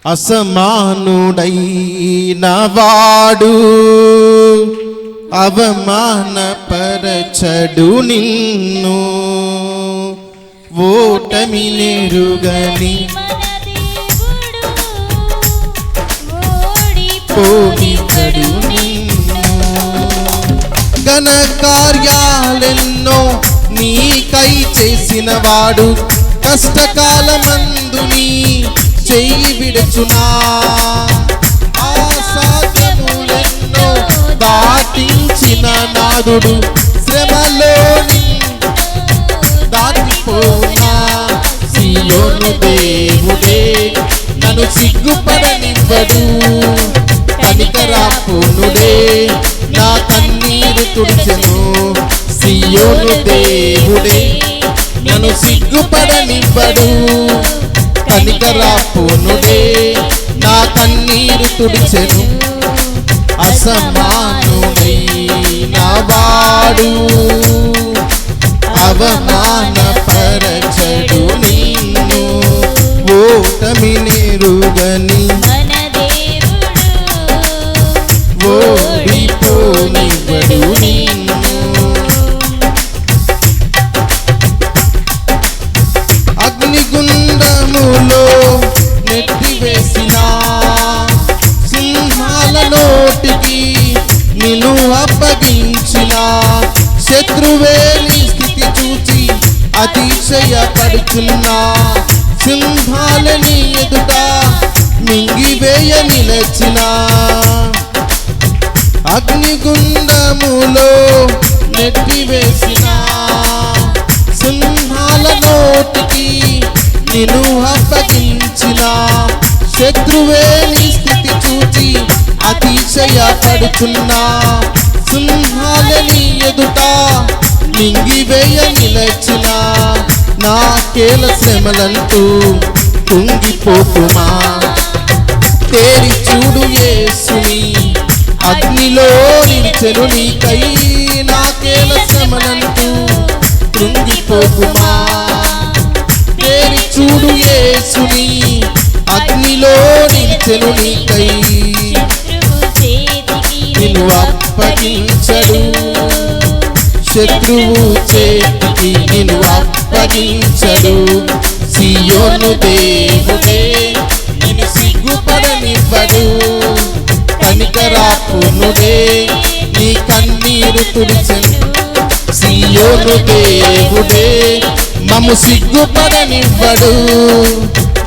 అసమానుడైన వాడు అవమానపరచడు నిన్ను, ఓటమి నెరుగని ఓడిపోనివ్వడు నిన్ను. ఘన కార్యాలెన్నో నీకై చేసిన వాడు కష్టకాలమందు నీ చెయ్యి విడుచునా. అసాధ్యములెన్నో దాటించిన నాదుడు శ్రమలోని దాటిపోనా. సియోను దేవుడే నన్ను సిగ్గుపడనివ్వడు, కనికరాపునుడే నా కన్నీరు తుడిచెను. సియోను దేవుడే నన్ను సిగ్గుపడనివ్వడు, కనికరాపునుడే నా కన్నీరు తుడిచెను. అసమానుడైన వాడు అవమానపరచడు నిన్ను, ఓటమి నెరుగని ఓడిపోనివ్వడు నిన్ను. అగ్నిగుండములో నెట్టివేసిన సింహాల నోటికి నిన్ను అప్పగించిన శత్రువే నీ స్థితి చూచి అతిశయపడుచున్నా. సింహాలని ఎదుట మింగివేయ నిలచిన అగ్నిగుండములో నెట్టివేసిన సింహాల నోటికి నిన్ను అప్పగించిన శత్రువే నీ స్థితి చూచి అతిశయపడుచున్నా. సింహాలని ఎదుట మింగివేయ నిలచిన నాకేల శ్రమలంటూ కుంగిపోకుమా. తేరి చూడు యేసుని అగ్నిలో నిలిచెను నీకై, నాకేల శ్రమలంటూ కృంగిపోకుమా. తేరి చూడు యేసుని అగ్నిలో నిలిచెను నీకై, నిన్ను అప్పగించడు. శత్రువు చేతికి నిన్ను అప్పగించడు. సియోను దేవుడే నిన్ను సిగ్గుపడనివ్వడు, కనికరాపునుడే నీ కన్నీరు తుడిచెను. సియోను దేవుడే మమ్ము సిగ్గుపడనివ్వడు,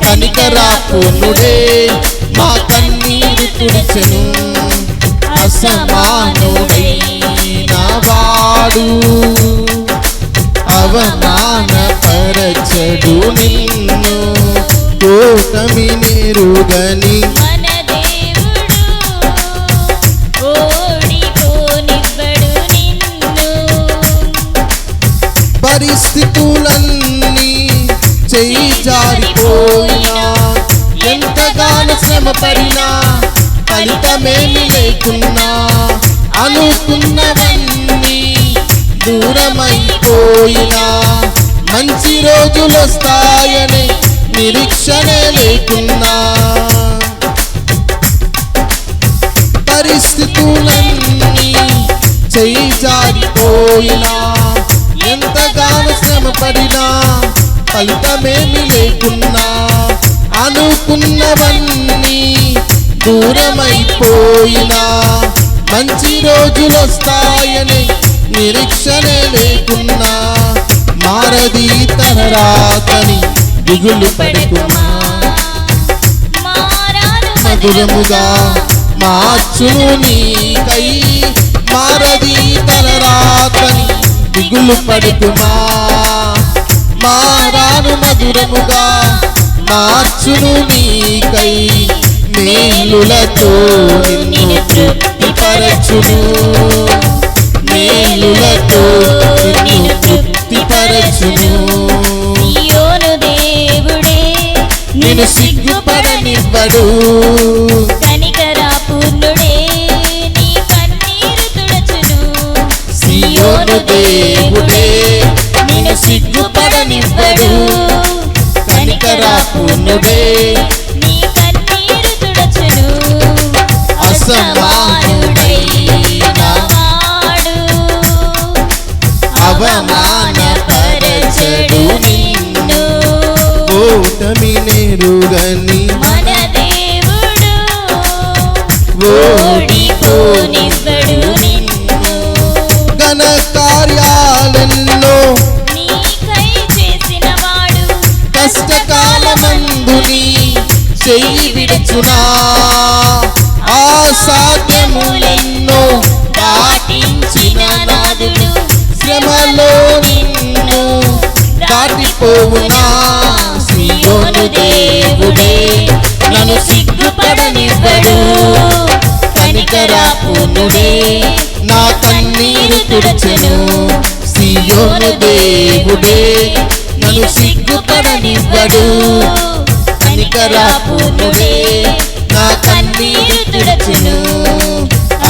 కనికరాపునుడే మా కన్నీరు తుడిచెను. అసమానుడైన వాడు అవమానపరచడు నిన్ను, ఓటమి నెరుగని పరిస్థితులన్నీ చెయ్యి జారిపోయినా, ఎంతగానో శ్రమ పడినా ఫలితమేమి లేకున్నా, అనుకున్నవన్నీ దూరమైపోయినా మంచి రోజులు వస్తాయని నిరీక్షనే లేకున్నా. పరిస్థితులన్నీ చెయ్యి జారిపోయినా, ఎంతగానో శ్రమ పడినా ఫలితమేమి లేకున్నా, అనుకున్నవన్నీ దూరమైపోయినా మంచి రోజులు వస్తాయని నిరీక్షనే లేకున్నా. మారది తన రాతని దిగులు పడకుమా. మధురముగా మార్చును నీకై, మారది తన రాతని దిగులు పడకుమా. మారాను మధురముగా మార్చును నీకై, మేలులతో నిన్ను తృప్తిపరచును. మేలులతో నిన్ను తృప్తిపరచును. సియోను దేవుడే నిన్ను సిగ్గుపడనివ్వడు, కనికరాపునుడే నీ కన్నీరు తుడచును. సియోను దేవుడే నిన్ను సిగ్గుపడనివ్వడు, కనికరాపునుడే నీ కన్నీరు నెరుగని మన దేవుడు ఓడిపోనివ్వడు నిన్ను. ఘన కార్యాలెన్నో నీకై చేసినవాడు కష్టకాలమందు నీ చెయ్యి విడుచునా. అసాధ్యములెన్నో దాటించిన నాదుడు శ్రమలో నిన్ను దాటిపోవునా. సియోను దేవుడే నన్ను సిగ్గుపడనివ్వడు. కనికరాపూర్ణుడే నా కన్నీరు తుడుచెను. సియోను దేవుడే నన్ను సిగ్గుపడనివ్వడు. కనికరాపూర్ణుడే నా కన్నీరు తుడుచెను.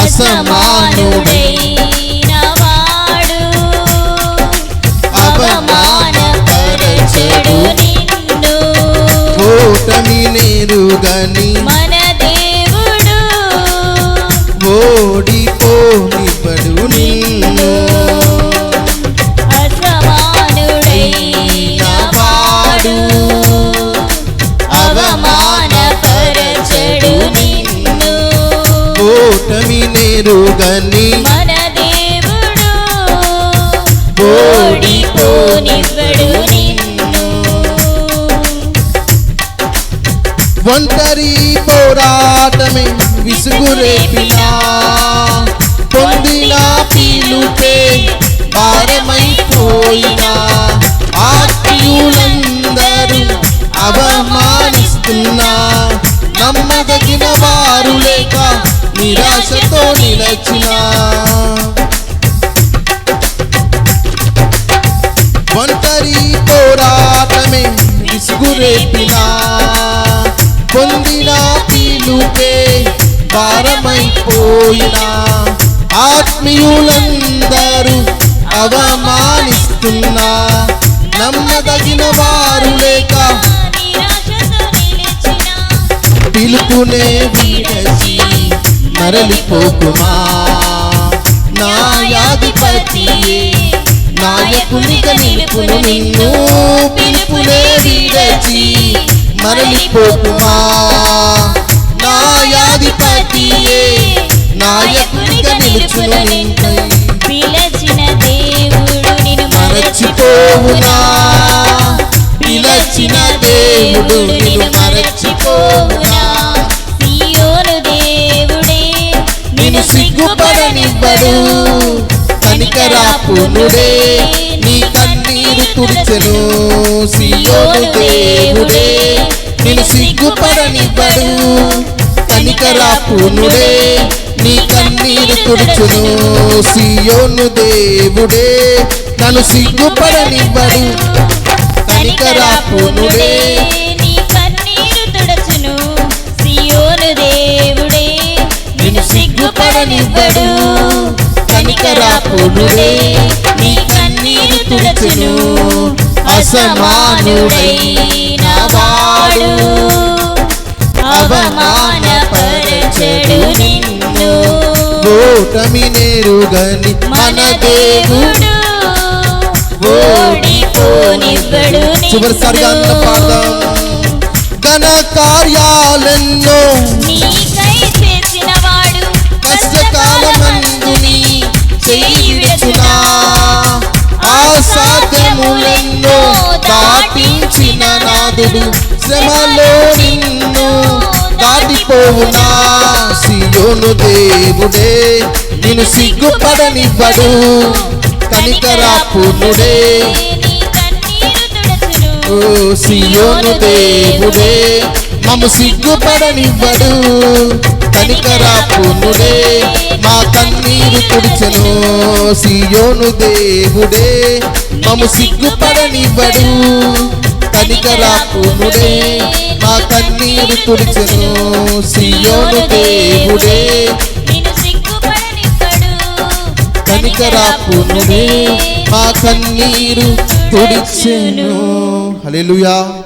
అసమానుడైన వాడు అవమానపరచడు నిన్ను. ఓటమి నెరుగని మన దేవుడు ఓడిపోనివ్వడు నిన్ను. అసమానుడైన వాడు అవమానపరచడు నిన్ను. ఓటమి నెరుగని మన దేవుడు ఓడిపోనివ్వడు నిన్ను. ఒంటరి పోరాటమే విసుగురేపినా. పొందిన పిలుపే భారమైపోయినా. ఆత్మీయులందరూ అవమానిస్తున్నా. నమ్మదగిన వారు లేక నిరాశతో నిలచినా. ఒంటరి పోరాటమే విసుగురేపినా. పొందిన పిలుపే భారమైపోయినా. ఆత్మీయులందరూ అవమానిస్తున్నా. నమ్మదగిన వారు లేక నిరాశతో నిలిచిన పిలుపునే విడచి మరలిపోకుమా. న్యాయాధిపతియే నాయకునిగా నిలుపును నిన్ను. పిలుపునే విడచి మరలిపోకుమా. న్యాయాధిపతియే నాయకునిగా నిలుచును నిన్ను. పిలచిన దేవుడు నిన్ను మరచిపోవునా. పిలచిన దేవుడు నిన్ను మరచిపోవునా. సియోను దేవుడే నిన్ను సిగ్గుపడనివ్వడు. కనికరాపూర్ణుడే నీ కన్నీరు తుడిచెను. సియోను దేవుడే నిన్ను సిగ్గుపడనివ్వడు. కనికరాపూర్ణుడే నీ కన్నీరు తుడుచును. సియోను దేవుడే నన్ను సిగ్గుపడనివ్వడు. కనికరాపూర్ణుడే నీ కన్నీరు తుడచును. సియోను దేవుడే నిన్ను సిగ్గుపడనివ్వడు. కనికరాపూర్ణుడే నీ కన్నీరు తుడుచును. అసమానుడైన వాడు అవమానపరచడు నిన్ను. ఓటమి నెరుగని మన దేవుడు ఓడిపోనివ్వడు నిన్ను. చివరిసారిగా అన్న పాడదాం. ఘన కార్యాలెన్నో నీకై చేసినవాడు కష్టకాలమందు నీ చెయ్యి విడుచునా. అసాధ్యములెన్నో దాటించిన నాదుడు శ్రమలో నిన్ను దాటిపోవునా. సియోను దేవుడే నిన్ను సిగ్గుపడనివ్వడు. కనికరాపూర్ణుడే నీ కన్నీరు తుడచును. ఓ సియోను దేవుడే మమ్ము సిగ్గుపడనివ్వడు. కనికరాపూర్ణుడే మా కన్నీరు తుడిచెను. సియోను దేవుడే మమ్ము సిగ్గుపడనివ్వడు. కనికరాపూర్ణుడే మా కన్నీరు తుడిచెను. సియోను దేవుడే నిన్ను సిగ్గుపడనివ్వడు. కనికరాపూర్ణుడే మా కన్నీరు తుడిచెను. హల్లెలూయా.